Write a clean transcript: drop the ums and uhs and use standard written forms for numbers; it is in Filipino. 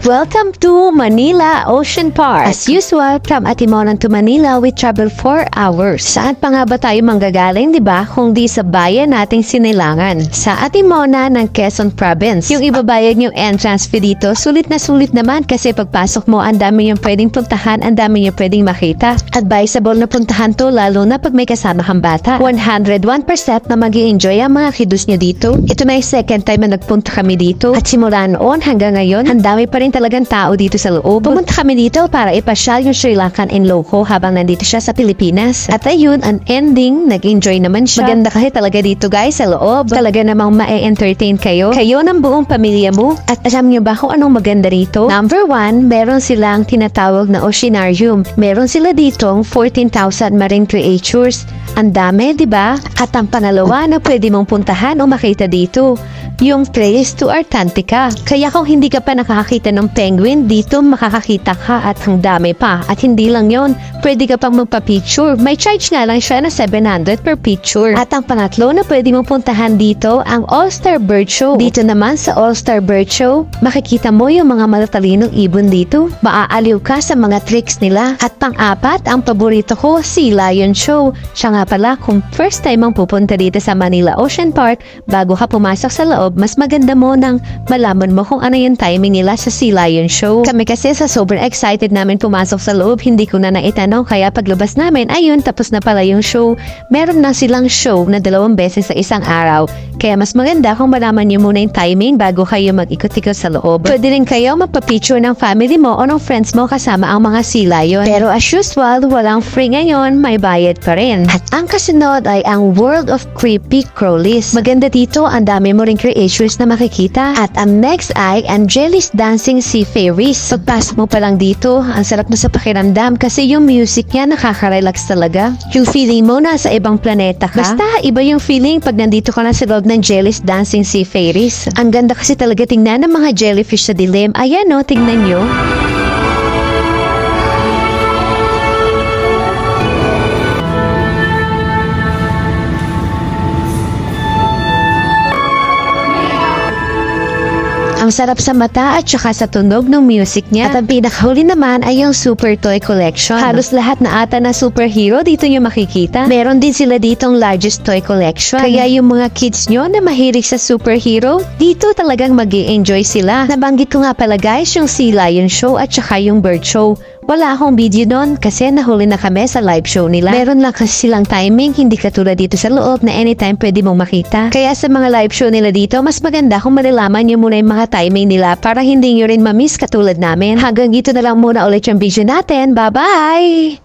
Welcome to Manila Ocean Park. As usual, from Atimonan to Manila, we travel 4 hours. Saan pa nga ba tayo manggagaling, di ba? Kung di sa bayan nating Sinilangan. Sa Atimona ng Quezon Province. Yung ibabayad yung entrance fee dito, sulit na sulit naman kasi pagpasok mo, ang dami yung pwedeng puntahan, ang dami yung pwedeng makita. Advisable na puntahan to, lalo na pag may kasama kang bata. 101% na mag-i-enjoy ang mga kiddos nyo dito. Ito na yung second time na nagpunta kami dito. At simula noon hanggang ngayon, ang dami pa rin talagang tao dito sa loob. Pumunta kami dito para ipasyal yung Sri Lankan Inloco habang nandito siya sa Pilipinas. At ayun, ang ending, nag-enjoy naman siya. Maganda kasi talaga dito guys sa loob. Talaga namang ma-entertain kayo. Kayo ng buong pamilya mo. At alam nyo ba kung anong maganda rito? Number 1, meron silang tinatawag na oceanarium. Meron sila ditong 14,000 marine creatures. Ang dami, di ba? At ang pangalawa na pwede mong puntahan o makita dito, yung Trails to Antarctica. Kaya kung hindi ka pa nakakakita ng penguin, dito makakakita ka at ang dami pa. At hindi lang yon, pwede ka pang magpa-picture. May charge nga lang siya na 700 per picture. At ang pangatlo na pwede mong puntahan dito, ang All-Star Bird Show. Dito naman sa All-Star Bird Show, makikita mo yung mga matatalinong ibon dito. Maaaliw ka sa mga tricks nila. At pang-apat, ang paborito ko, Sea Lion Show. Siya nga pala, kung first time ang pupunta dito sa Manila Ocean Park, bago ka pumasok sa loob, mas maganda mo nang malaman mo kung ano yung timing nila sa Sea Lion Show. Kami kasi sa sobrang excited namin pumasok sa loob, hindi ko na naitanong, kaya paglabas namin, ayun, tapos na pala yung show. Meron na silang show na 2 beses sa isang araw. Kaya mas maganda kung malaman nyo muna yung timing bago kayo mag-ikot-ikot sa loob. Pwede rin kayo magpa-picture ng family mo o ng friends mo kasama ang mga Sea Lion. Pero as usual, walang free ngayon, may bayad pa rin. At ang kasunod ay ang World of Creepy Crawlies. Maganda dito, ang dami mo ring creatures na makikita. At ang next ay Angelis Dancing Sea Fairies. Pagpasok mo pa lang dito, ang sarap na sa pakiramdam kasi yung music niya nakaka-relax talaga. Yung feeling mo nasa ibang planeta ka. Basta iba yung feeling pag nandito ka na sa loob ng Angelis Dancing Sea Fairies. Ang ganda kasi talaga tingnan ng mga jellyfish sa dilim. Ayan o, tingnan nyo. Ang sarap sa mata at saka sa tunog ng music niya. At ang pinakahuli naman ay yung Super Toy Collection. Halos lahat na ata na superhero dito nyo makikita. Meron din sila ditong largest toy collection. Kaya yung mga kids nyo na mahilig sa superhero, dito talagang mag-i-enjoy sila. Nabanggit ko nga pala guys yung Sea Lion Show at saka yung Bird Show. Wala akong video doon kasi nahuli na kami sa live show nila. Meron lang kasi silang timing, hindi katulad dito sa loob na anytime pwede mong makita. Kaya sa mga live show nila dito, mas maganda kung malalaman nyo muna yung mga timing nila para hindi nyo rin ma-miss katulad namin. Hanggang dito na lang muna ulit yung video natin. Bye-bye!